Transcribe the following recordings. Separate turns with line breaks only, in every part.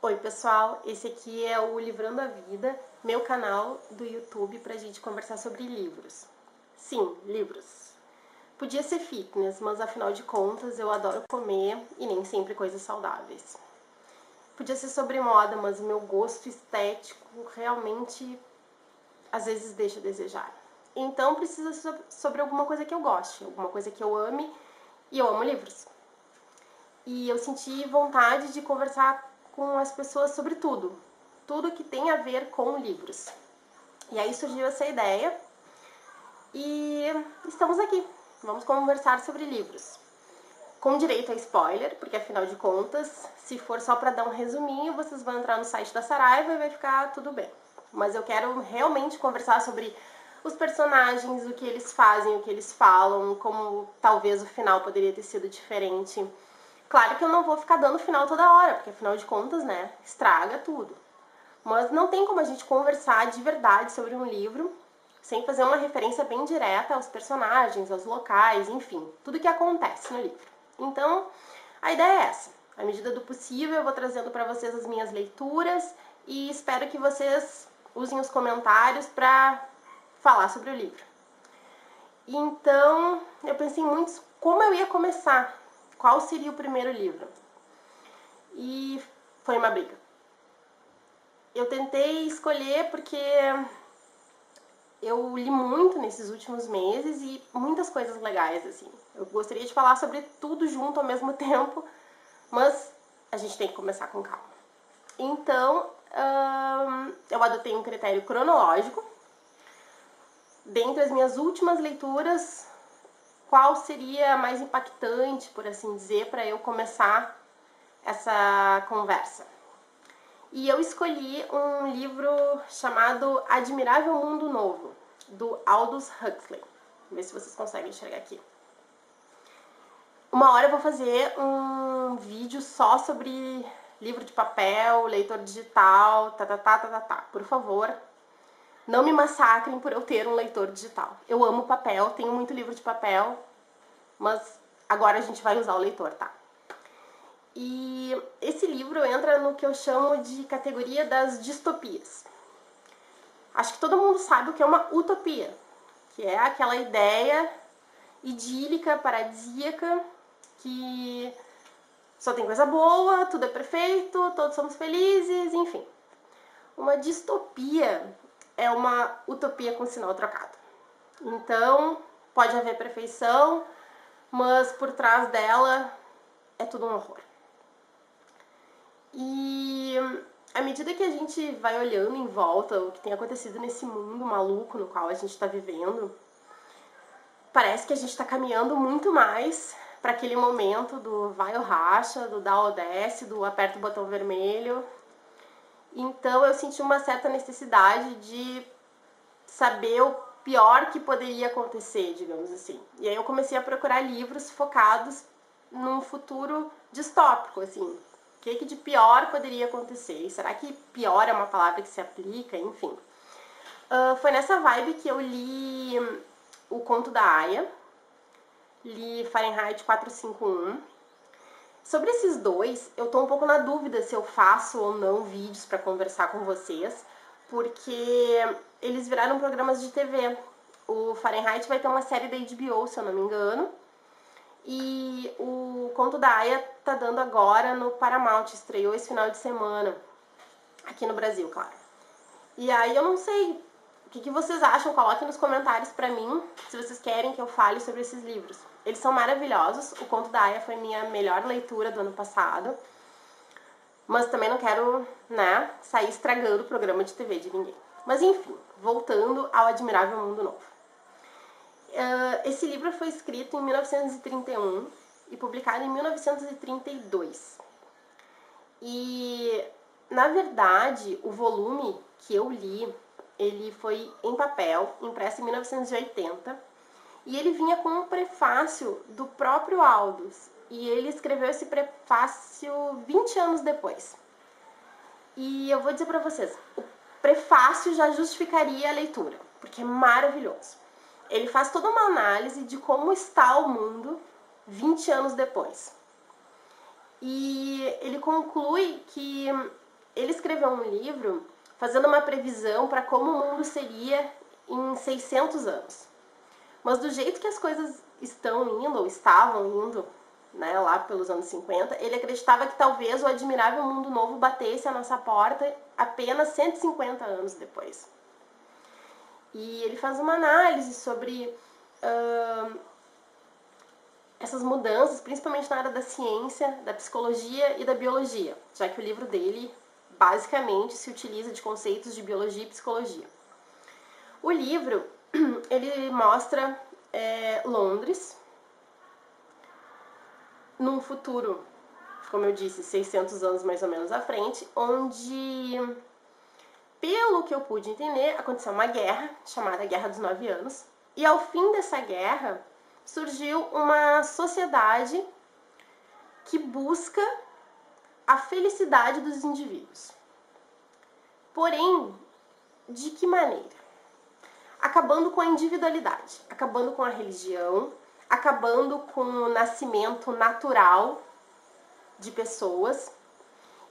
Oi pessoal, esse aqui é o Livrando a Vida, meu canal do YouTube pra gente conversar sobre livros. Sim, livros. Podia ser fitness, mas afinal de contas eu adoro comer e nem sempre coisas saudáveis. Podia ser sobre moda, mas o meu gosto estético realmente às vezes deixa a desejar. Então precisa ser sobre alguma coisa que eu goste, alguma coisa que eu ame, e eu amo livros. E eu senti vontade de conversar com as pessoas sobre tudo que tem a ver com livros. E aí surgiu essa ideia e estamos aqui. Vamos conversar sobre livros. Com direito a spoiler, porque afinal de contas, se for só para dar um resuminho, vocês vão entrar no site da Saraiva e vai ficar tudo bem. Mas eu quero realmente conversar sobre os personagens, o que eles fazem, o que eles falam, como talvez o final poderia ter sido diferente. Claro que eu não vou ficar dando final toda hora, porque afinal de contas, né, estraga tudo. Mas não tem como a gente conversar de verdade sobre um livro sem fazer uma referência bem direta aos personagens, aos locais, enfim, tudo que acontece no livro. Então, a ideia é essa. À medida do possível, eu vou trazendo para vocês as minhas leituras e espero que vocês usem os comentários para falar sobre o livro. Então, eu pensei muito como eu ia começar, qual seria o primeiro livro. E foi uma briga. Eu tentei escolher porque eu li muito nesses últimos meses e muitas coisas legais, assim. Eu gostaria de falar sobre tudo junto ao mesmo tempo, mas a gente tem que começar com calma. Então, eu adotei um critério cronológico. Dentre as minhas últimas leituras, qual seria a mais impactante, por assim dizer, para eu começar essa conversa? E eu escolhi um livro chamado Admirável Mundo Novo, do Aldous Huxley. Vamos ver se vocês conseguem enxergar aqui. Uma hora eu vou fazer um vídeo só sobre livro de papel, leitor digital, Por favor, não me massacrem por eu ter um leitor digital. Eu amo papel, tenho muito livro de papel, mas agora a gente vai usar o leitor, tá? E esse livro entra no que eu chamo de categoria das distopias. Acho que todo mundo sabe o que é uma utopia, que é aquela ideia idílica, paradisíaca, que só tem coisa boa, tudo é perfeito, todos somos felizes, enfim. Uma distopia é uma utopia com sinal trocado. Então, pode haver perfeição, mas por trás dela é tudo um horror. E à medida que a gente vai olhando em volta o que tem acontecido nesse mundo maluco no qual a gente está vivendo, parece que a gente está caminhando muito mais para aquele momento do vai ou racha, do dá ou desce, do aperta o botão vermelho. Então eu senti uma certa necessidade de saber o pior que poderia acontecer, digamos assim. E aí eu comecei a procurar livros focados num futuro distópico, assim. O que de pior poderia acontecer? E será que pior é uma palavra que se aplica? Enfim. Foi nessa vibe que eu li O Conto da Aia, li Fahrenheit 451. Sobre esses dois, eu tô um pouco na dúvida se eu faço ou não vídeos para conversar com vocês, porque eles viraram programas de TV. O Fahrenheit vai ter uma série da HBO, se eu não me engano, e o Conto da Aia tá dando agora no Paramount, estreou esse final de semana, aqui no Brasil, claro. E aí eu não sei o que vocês acham, coloquem nos comentários pra mim se vocês querem que eu fale sobre esses livros. Eles são maravilhosos, o Conto da Aia foi minha melhor leitura do ano passado, mas também não quero, né, sair estragando o programa de TV de ninguém. Mas enfim, voltando ao Admirável Mundo Novo. Esse livro foi escrito em 1931 e publicado em 1932. E, na verdade, o volume que eu li, ele foi em papel, impresso em 1980, e ele vinha com um prefácio do próprio Aldous. E ele escreveu esse prefácio 20 anos depois. E eu vou dizer pra vocês, o prefácio já justificaria a leitura, porque é maravilhoso. Ele faz toda uma análise de como está o mundo 20 anos depois. E ele conclui que ele escreveu um livro fazendo uma previsão para como o mundo seria em 600 anos. Mas do jeito que as coisas estão indo, ou estavam indo, né, lá pelos anos 50, ele acreditava que talvez o admirável mundo novo batesse a nossa porta apenas 150 anos depois. E ele faz uma análise sobre essas mudanças, principalmente na área da ciência, da psicologia e da biologia, já que o livro dele basicamente se utiliza de conceitos de biologia e psicologia. O livro, ele mostra Londres num futuro, como eu disse, 600 anos mais ou menos à frente, onde, pelo que eu pude entender, aconteceu uma guerra, chamada Guerra dos 9 Anos, e ao fim dessa guerra surgiu uma sociedade que busca a felicidade dos indivíduos. Porém, de que maneira? Acabando com a individualidade, acabando com a religião, acabando com o nascimento natural de pessoas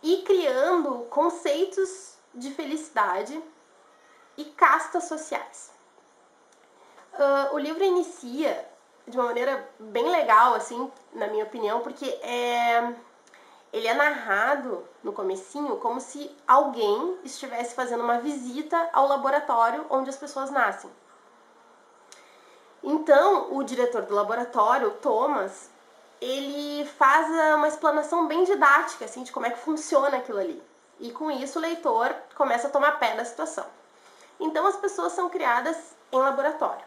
e criando conceitos de felicidade e castas sociais. O livro inicia de uma maneira bem legal, assim, na minha opinião, porque ele é narrado no comecinho como se alguém estivesse fazendo uma visita ao laboratório onde as pessoas nascem. Então, o diretor do laboratório, Thomas, ele faz uma explanação bem didática, assim, de como é que funciona aquilo ali. E com isso o leitor começa a tomar pé da situação. Então, as pessoas são criadas em laboratório.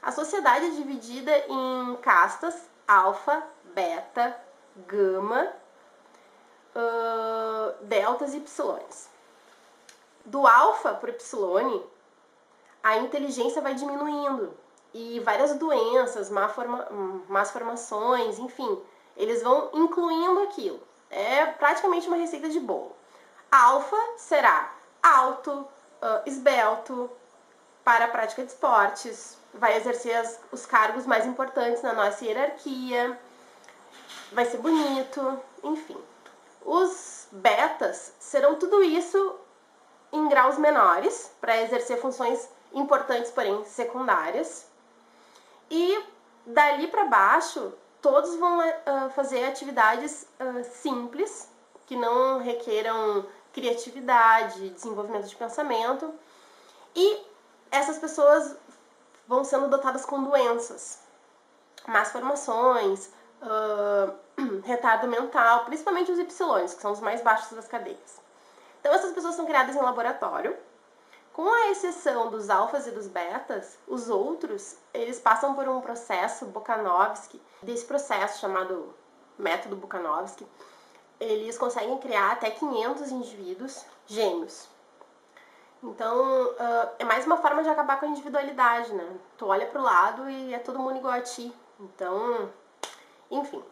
A sociedade é dividida em castas, alfa, beta, gama, deltas e epsilons. Do alfa para o epsilone, a inteligência vai diminuindo e várias doenças, más formações, enfim, eles vão incluindo aquilo. É praticamente uma receita de bolo. Alfa será alto, esbelto, para a prática de esportes, vai exercer os cargos mais importantes na nossa hierarquia, vai ser bonito, enfim. Os betas serão tudo isso em graus menores, para exercer funções importantes, porém secundárias. E dali para baixo, todos vão fazer atividades simples, que não requeram criatividade, desenvolvimento de pensamento. E essas pessoas vão sendo dotadas com doenças, más formações, retardo mental, principalmente os epsilons, que são os mais baixos das cadeias. Então essas pessoas são criadas em laboratório. Com a exceção dos alfas e dos betas, os outros, eles passam por um processo Bokanovsky. Desse processo chamado método Bokanovsky, eles conseguem criar até 500 indivíduos gêmeos. Então, é mais uma forma de acabar com a individualidade, né? Tu olha pro lado e é todo mundo igual a ti. Então, enfim.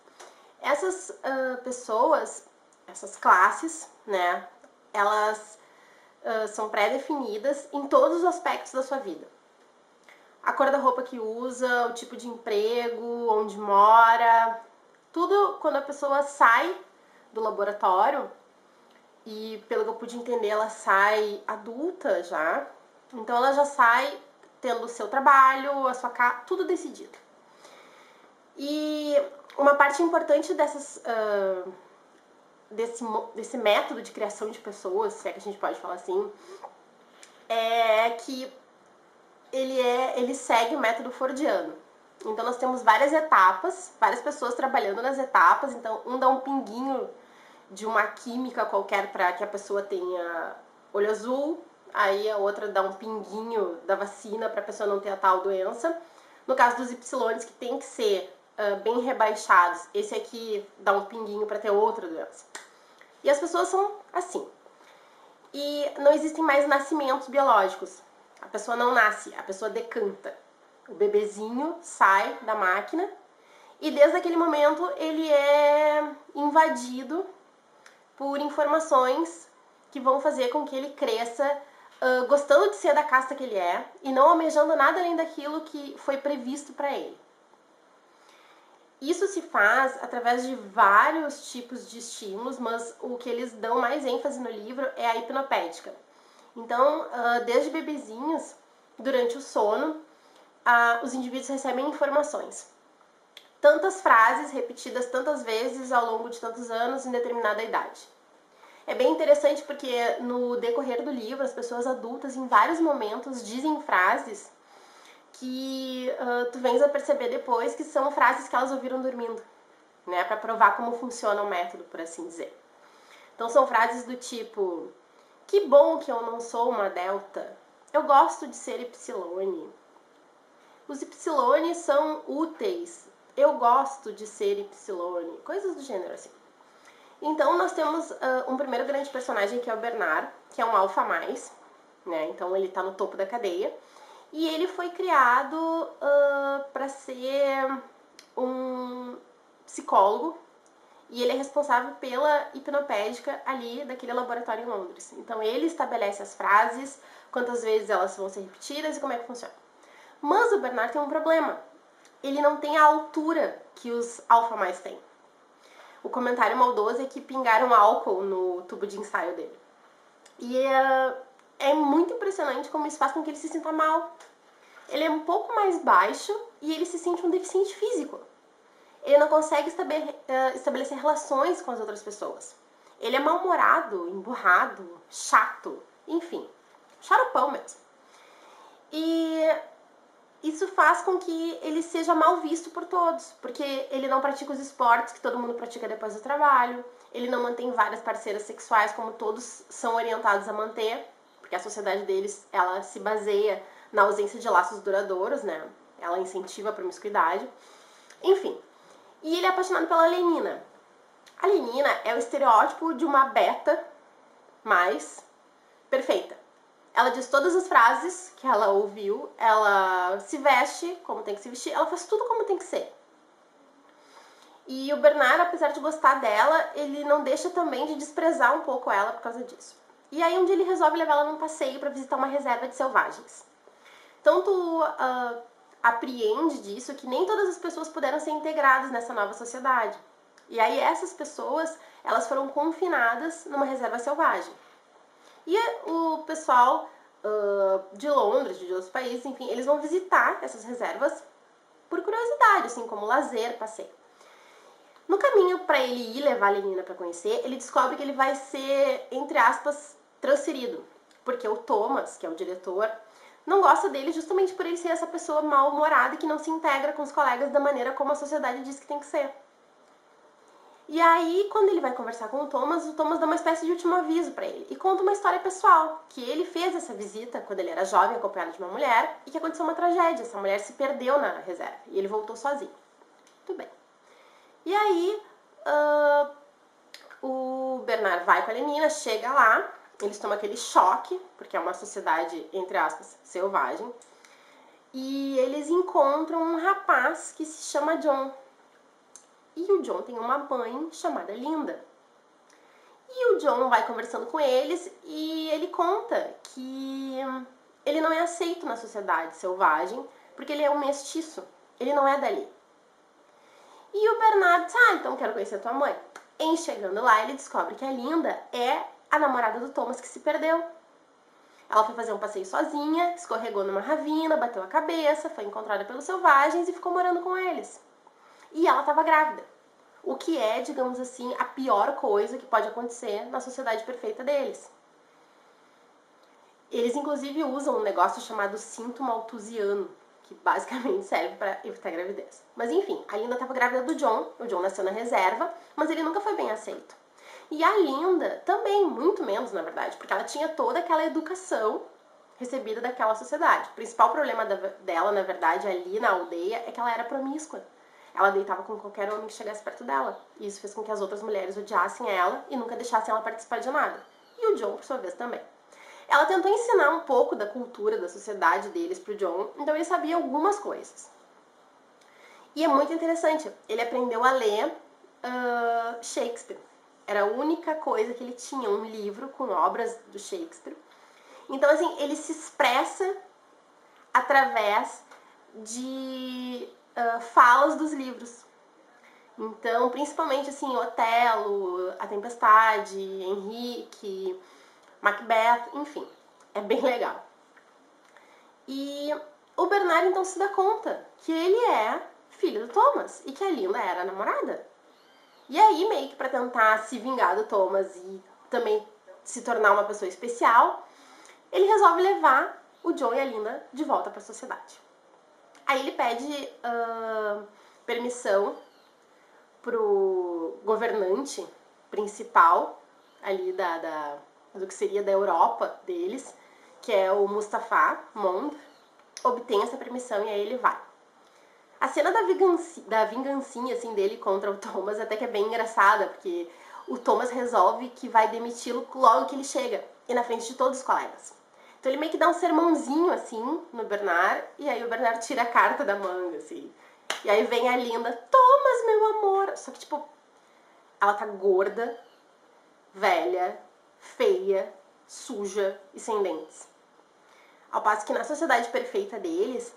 Essas pessoas, essas classes, né? Elas são pré-definidas em todos os aspectos da sua vida. A cor da roupa que usa, o tipo de emprego, onde mora, tudo quando a pessoa sai do laboratório, e pelo que eu pude entender, ela sai adulta já, então ela já sai tendo o seu trabalho, a sua casa, tudo decidido. E uma parte importante desse método de criação de pessoas, se é que a gente pode falar assim, é que ele segue o método fordiano. Então nós temos várias etapas, várias pessoas trabalhando nas etapas, então um dá um pinguinho de uma química qualquer para que a pessoa tenha olho azul, aí a outra dá um pinguinho da vacina para a pessoa não ter a tal doença. No caso dos epsilons, que tem que ser bem rebaixados, esse aqui dá um pinguinho para ter outra doença. E as pessoas são assim. E não existem mais nascimentos biológicos. A pessoa não nasce, a pessoa decanta. O bebezinho sai da máquina e desde aquele momento ele é invadido por informações que vão fazer com que ele cresça gostando de ser da casta que ele é e não almejando nada além daquilo que foi previsto para ele. Isso se faz através de vários tipos de estímulos, mas o que eles dão mais ênfase no livro é a hipnopédica. Então, desde bebezinhos, durante o sono, os indivíduos recebem informações. Tantas frases repetidas tantas vezes ao longo de tantos anos em determinada idade. É bem interessante porque no decorrer do livro, as pessoas adultas em vários momentos dizem frases que tu vens a perceber depois que são frases que elas ouviram dormindo, né, para provar como funciona o método, por assim dizer. Então são frases do tipo: que bom que eu não sou uma delta, eu gosto de ser ipsilone. Os ipsilones são úteis, eu gosto de ser ipsilone, coisas do gênero assim. Então nós temos um primeiro grande personagem que é o Bernard, que é um alfa mais, né? Então ele tá no topo da cadeia. E ele foi criado para ser um psicólogo e ele é responsável pela hipnopédica ali daquele laboratório em Londres. Então ele estabelece as frases, quantas vezes elas vão ser repetidas e como é que funciona. Mas o Bernard tem um problema. Ele não tem a altura que os alfa mais têm. O comentário maldoso é que pingaram álcool no tubo de ensaio dele. E é muito impressionante como isso faz com que ele se sinta mal. Ele é um pouco mais baixo e ele se sente um deficiente físico. Ele não consegue estabelecer relações com as outras pessoas. Ele é mal-humorado, emburrado, chato, enfim, xaropão mesmo. E isso faz com que ele seja mal visto por todos, porque ele não pratica os esportes que todo mundo pratica depois do trabalho, ele não mantém várias parceiras sexuais como todos são orientados a manter, porque a sociedade deles, ela se baseia na ausência de laços duradouros, né? Ela incentiva a promiscuidade. Enfim. E ele é apaixonado pela Lenina. A Lenina é o estereótipo de uma beta mais perfeita. Ela diz todas as frases que ela ouviu, ela se veste como tem que se vestir, ela faz tudo como tem que ser. E o Bernard, apesar de gostar dela, ele não deixa também de desprezar um pouco ela por causa disso. E aí um dia ele resolve levar ela num passeio para visitar uma reserva de selvagens. Então tu apreende disso que nem todas as pessoas puderam ser integradas nessa nova sociedade. E aí essas pessoas, elas foram confinadas numa reserva selvagem. E o pessoal de Londres, de outros países, enfim, eles vão visitar essas reservas por curiosidade, assim, como lazer, passeio. No caminho para ele ir levar a Lenina para conhecer, ele descobre que ele vai ser, entre aspas, transferido. Porque o Thomas, que é o diretor, não gosta dele justamente por ele ser essa pessoa mal-humorada e que não se integra com os colegas da maneira como a sociedade diz que tem que ser. E aí, quando ele vai conversar com o Thomas dá uma espécie de último aviso para ele e conta uma história pessoal, que ele fez essa visita quando ele era jovem, acompanhado de uma mulher, e que aconteceu uma tragédia. Essa mulher se perdeu na reserva e ele voltou sozinho. Tudo bem. E aí, o Bernard vai com a Lenina, chega lá, eles tomam aquele choque, porque é uma sociedade, entre aspas, selvagem, e eles encontram um rapaz que se chama John. E o John tem uma mãe chamada Linda. E o John vai conversando com eles e ele conta que ele não é aceito na sociedade selvagem porque ele é um mestiço, ele não é dali. E o Bernard diz, então quero conhecer a tua mãe. Em chegando lá, ele descobre que a Linda é a namorada do Thomas que se perdeu. Ela foi fazer um passeio sozinha, escorregou numa ravina, bateu a cabeça, foi encontrada pelos selvagens e ficou morando com eles. E ela estava grávida. O que é, digamos assim, a pior coisa que pode acontecer na sociedade perfeita deles. Eles, inclusive, usam um negócio chamado cinto malthusiano, que basicamente serve para evitar gravidez. Mas enfim, a Linda estava grávida do John, o John nasceu na reserva, mas ele nunca foi bem aceito. E a Linda também, muito menos na verdade, porque ela tinha toda aquela educação recebida daquela sociedade. O principal problema dela, na verdade, ali na aldeia, é que ela era promíscua. Ela deitava com qualquer homem que chegasse perto dela. E isso fez com que as outras mulheres odiassem ela e nunca deixassem ela participar de nada. E o John, por sua vez, também. Ela tentou ensinar um pouco da cultura, da sociedade deles pro John, então ele sabia algumas coisas. E é muito interessante, ele aprendeu a ler Shakespeare. Era a única coisa que ele tinha, um livro com obras do Shakespeare. Então, assim, ele se expressa através de falas dos livros. Então, principalmente, assim, Otelo, A Tempestade, Henrique, Macbeth, enfim, é bem legal. E o Bernard, então, se dá conta que ele é filho do Thomas e que a Linda era a namorada. E aí, meio que pra tentar se vingar do Thomas e também se tornar uma pessoa especial, ele resolve levar o John e a Linda de volta pra sociedade. Aí ele pede permissão pro governante principal ali do que seria da Europa deles, que é o Mustafa Mond, obtém essa permissão e aí ele vai. A cena da vingancinha assim, dele contra o Thomas até que é bem engraçada, porque o Thomas resolve que vai demiti-lo logo que ele chega, e na frente de todos os colegas. Então ele meio que dá um sermãozinho assim no Bernard, e aí o Bernard tira a carta da manga, assim. E aí vem a Linda, Thomas, meu amor! Só que, tipo, ela tá gorda, velha, feia, suja e sem dentes. Ao passo que na sociedade perfeita deles,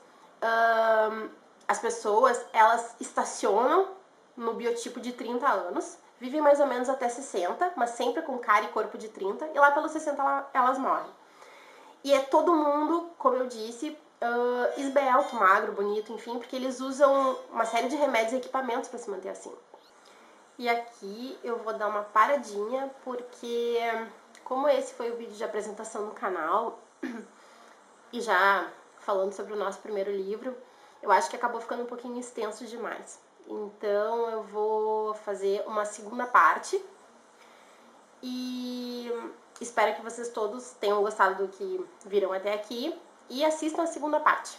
as pessoas, elas estacionam no biotipo de 30 anos, vivem mais ou menos até 60, mas sempre com cara e corpo de 30, e lá pelos 60 elas morrem. E é todo mundo, como eu disse, esbelto, magro, bonito, enfim, porque eles usam uma série de remédios e equipamentos para se manter assim. E aqui eu vou dar uma paradinha, porque como esse foi o vídeo de apresentação no canal, e já falando sobre o nosso primeiro livro, eu acho que acabou ficando um pouquinho extenso demais. Então eu vou fazer uma segunda parte e espero que vocês todos tenham gostado do que viram até aqui e assistam a segunda parte.